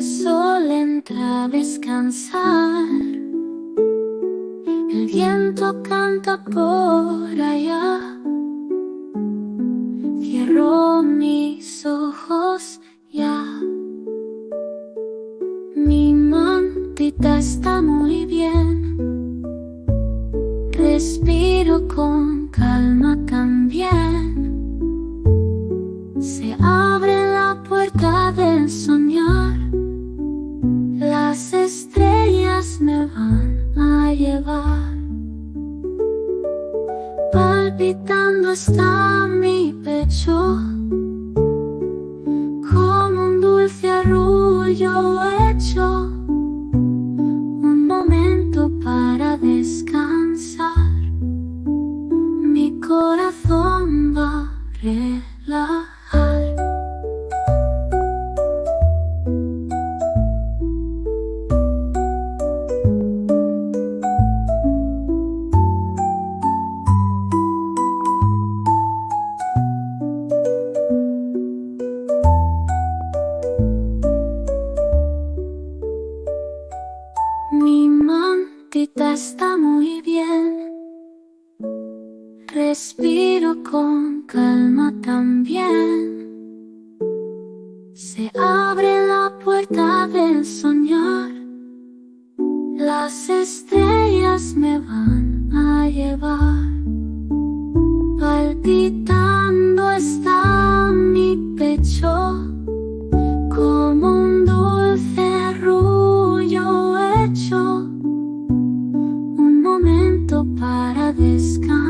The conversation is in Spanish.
sol entra a descansar, el viento canta por allá. Cierro mis ojos ya. Mi mantita está muy bien. Respiro con calma también. Se abre la puerta del soñar. Las estrellas me van a llevar. Palpitando está mi pecho, como un dulce arrullo hecho. Un momento para descansar. Mi corazón va a relajar. Mi mantita está muy bien. Respiro con calma también. Se abre la puerta del soñar. Las estrellas me van a llevar. Palpitando está mi pecho, como un dulce arrullo hecho. Un momento para descansar.